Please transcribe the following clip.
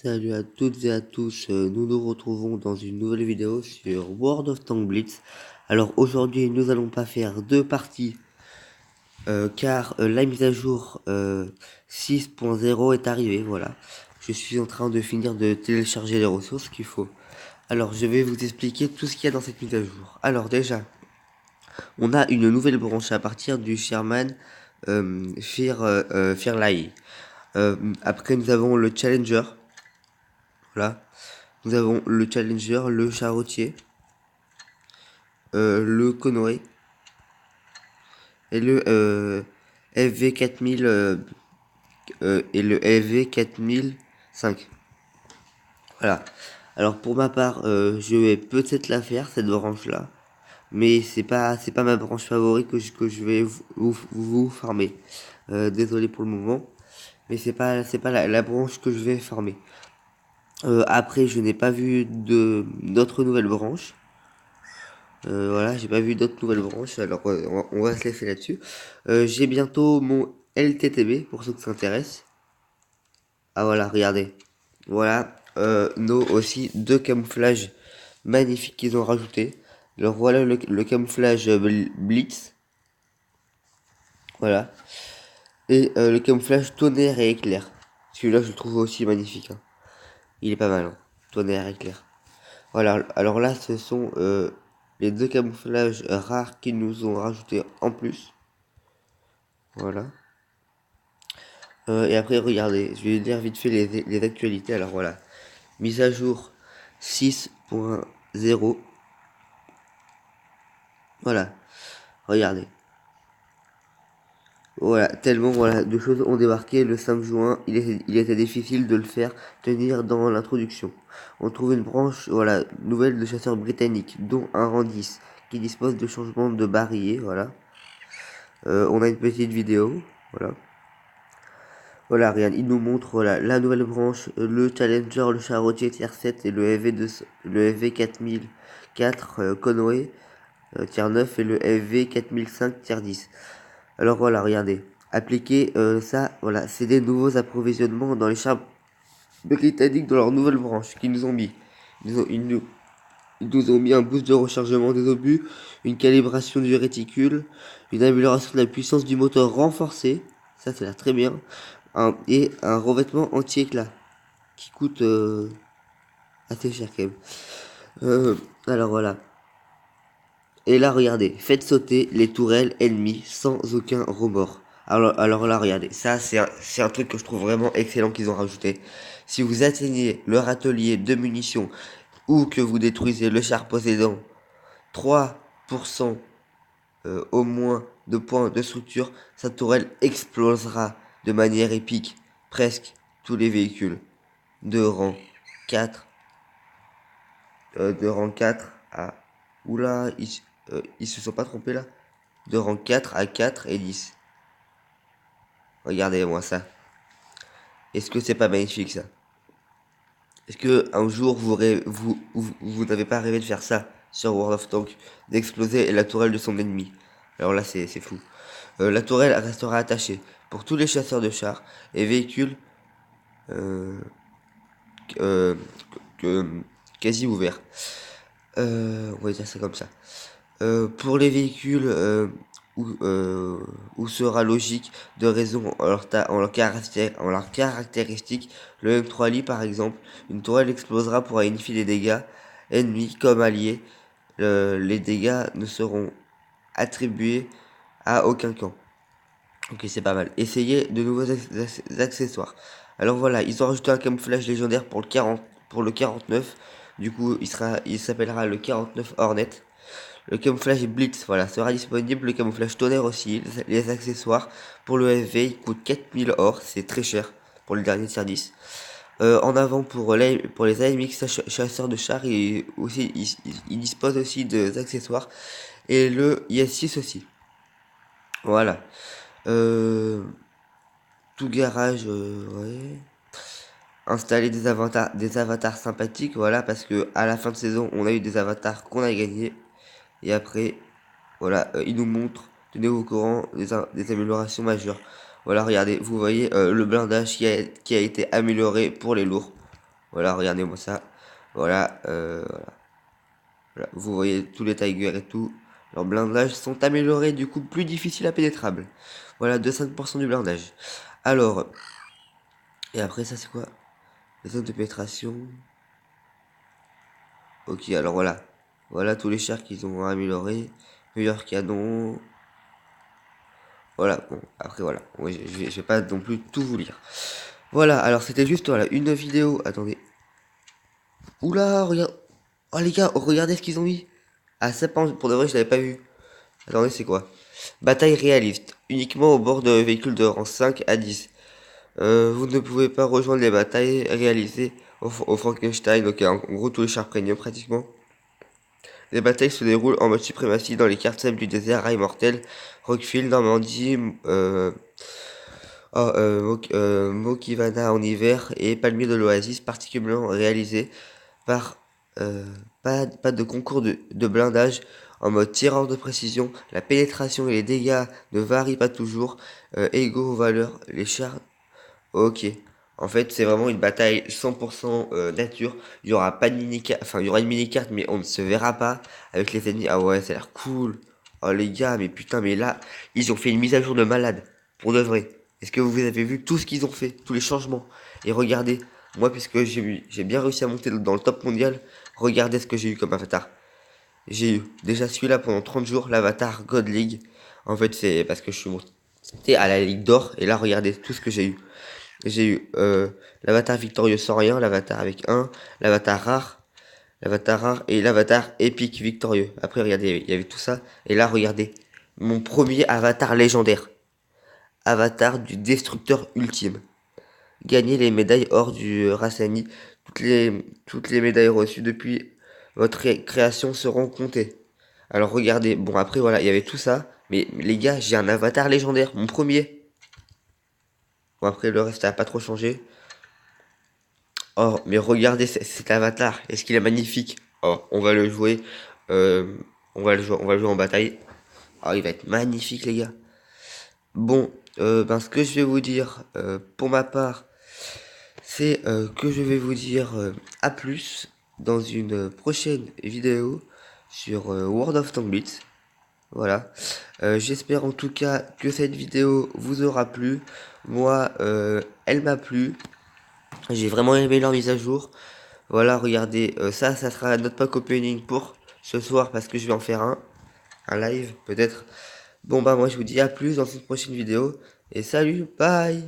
Salut à toutes et à tous, nous nous retrouvons dans une nouvelle vidéo sur World of Tanks Blitz. Alors aujourd'hui nous allons pas faire deux parties car la mise à jour 6.0 est arrivée, voilà. Je suis en train de finir de télécharger les ressources qu'il faut. Alors je vais vous expliquer tout ce qu'il y a dans cette mise à jour. Alors déjà, on a une nouvelle branche à partir du Sherman Fairlight. Après nous avons le Challenger, voilà. Nous avons le Challenger, le Charretier, le Konoe et le FV4000 et le FV4005. Voilà. Alors pour ma part, je vais peut-être la faire cette branche là, mais c'est pas ma branche favorite que je vais vous farmer. Désolé pour le moment, mais c'est pas la branche que je vais farmer. Après, je n'ai pas vu d'autres nouvelles branches. Voilà, j'ai pas vu d'autres nouvelles branches, alors on va se laisser là-dessus. J'ai bientôt mon LTTB, pour ceux qui s'intéressent. Ah voilà, regardez. Voilà, nos aussi deux camouflages magnifiques qu'ils ont rajoutés. Alors voilà le camouflage Blitz. Voilà. Et le camouflage tonnerre et éclair. Celui-là, je le trouve aussi magnifique, hein. Il est pas mal, hein. Tonnerre et éclair. Voilà, alors là, ce sont les deux camouflages rares qu'ils nous ont rajoutés en plus. Voilà. Et après, regardez, je vais dire vite fait les actualités. Alors voilà, mise à jour 6.0. Voilà, regardez. Voilà, tellement voilà, de choses ont débarqué le 5 juin. Il était difficile de le faire tenir dans l'introduction. On trouve une branche voilà, nouvelle de chasseurs britanniques, dont un rang 10, qui dispose de changements de barillet. Voilà. On a une petite vidéo. Voilà. Voilà, regarde, il nous montre voilà, la nouvelle branche, le Challenger, le Charretier tier 7 et le FV 4004 Konoe tier 9 et le FV 4005 tier 10. Alors voilà, regardez, appliquer ça, voilà, c'est des nouveaux approvisionnements dans les chars britanniques dans leur nouvelle branche qu'ils nous ont mis. Ils nous ont mis un boost de rechargement des obus, une calibration du réticule, une amélioration de la puissance du moteur renforcée, ça c'est là très bien, et un revêtement anti-éclat qui coûte assez cher quand même. Alors voilà. Et là regardez, faites sauter les tourelles ennemies sans aucun remords. Alors là regardez, ça c'est un truc que je trouve vraiment excellent qu'ils ont rajouté. Si vous atteignez leur atelier de munitions ou que vous détruisez le char possédant 3% au moins de points de structure, sa tourelle explosera de manière épique presque tous les véhicules de rang 4 de rang 4 à oula ils se sont pas trompés là, de rang 4 à 4 et 10. Regardez-moi ça. Est-ce que c'est pas magnifique ça? Est-ce que un jour vous n'avez pas rêvé de faire ça sur World of Tanks, d'exploser la tourelle de son ennemi? Alors là c'est fou. La tourelle restera attachée pour tous les chasseurs de chars et véhicules euh, euh, que- quasi ouverts. On va dire ça comme ça. Pour les véhicules où sera logique de raison en leur caractéristique, le M3 Lee par exemple, une tourelle explosera pour unifier les dégâts ennemis comme alliés. Les dégâts ne seront attribués à aucun camp. Ok, c'est pas mal. Essayez de nouveaux accessoires. Alors voilà, ils ont rajouté un camouflage légendaire pour le 49. Du coup, il s'appellera le 49 Hornet. Le camouflage Blitz, voilà, sera disponible. Le camouflage tonnerre aussi. Les accessoires pour le FV, il coûte 4000 or. C'est très cher pour le dernier tier 10. En avant pour les AMX chasseurs de chars, il dispose aussi des accessoires. Et le IS-6 aussi. Voilà. Euh, Tout garage, ouais. Installer des avatars sympathiques, voilà, parce que à la fin de saison, on a eu des avatars qu'on a gagnés. Et après, voilà, il nous montre, tenez-vous au courant des améliorations majeures. Voilà, regardez, vous voyez le blindage qui a été amélioré pour les lourds. Voilà, regardez-moi ça. Voilà, voilà, vous voyez tous les Tigers et tout. Leurs blindages sont améliorés, du coup plus difficiles à pénétrable. Voilà, de 5% du blindage. Alors, et après ça c'est quoi? Les zones de pénétration. Ok, alors voilà. Voilà tous les chars qu'ils ont améliorés. Meilleur canon. Voilà, bon, après voilà. Ouais, je vais pas non plus tout vous lire. Voilà, alors c'était juste voilà, une vidéo. Attendez. Oula, regarde. Oh les gars, regardez ce qu'ils ont mis. Ah ça, pour de vrai, je l'avais pas vu. Attendez, c'est quoi? Bataille réaliste. Uniquement au bord de véhicules de rang 5 à 10. Vous ne pouvez pas rejoindre les batailles réalisées au Frankenstein. Ok, en gros, tous les chars premium pratiquement. Les batailles se déroulent en mode suprématie dans les quartiers du désert, Rail Mortel, Rockfield, Normandie, Mokivana en hiver et Palmier de l'Oasis, particulièrement réalisés par pas de concours de blindage en mode tireur de précision. La pénétration et les dégâts ne varient pas toujours, égaux aux valeurs. Les chars. Ok. En fait, c'est vraiment une bataille 100% nature. Il y aura pas de mini-carte, enfin, il y aura une mini-carte, mais on ne se verra pas avec les ennemis. Ah ouais, ça a l'air cool. Oh les gars, mais putain, mais là, ils ont fait une mise à jour de malade. Pour de vrai. Est-ce que vous avez vu tout ce qu'ils ont fait, tous les changements? Et regardez, moi, puisque j'ai bien réussi à monter dans le top mondial, regardez ce que j'ai eu comme avatar. J'ai eu déjà celui-là pendant 30 jours, l'avatar God League. En fait, c'est parce que je suis monté à la Ligue d'Or. Et là, regardez tout ce que j'ai eu. J'ai eu l'avatar victorieux sans rien, l'avatar avec un, l'avatar rare et l'avatar épique victorieux. Après, regardez, il y avait tout ça. Et là, regardez, mon premier avatar légendaire. Avatar du destructeur ultime. Gagnez les médailles hors du Rassani. Toutes les médailles reçues depuis votre création seront comptées. Alors regardez, bon après voilà, il y avait tout ça. Mais les gars, j'ai un avatar légendaire, mon premier. Bon après le reste ça a pas trop changé. Oh, mais regardez cet avatar. Est-ce qu'il est magnifique? Oh, on va le jouer. euh, on va le jouer en bataille. Oh, il va être magnifique, les gars. Bon, ben, ce que je vais vous dire, pour ma part, c'est que je vais vous dire à plus dans une prochaine vidéo sur World of Tank Blitz. Voilà. J'espère en tout cas que cette vidéo vous aura plu. Moi, elle m'a plu. J'ai vraiment aimé leur mise à jour. Voilà, regardez, ça sera notre pack opening pour ce soir parce que je vais en faire un live peut-être. Bon bah moi je vous dis à plus dans une prochaine vidéo et salut, bye.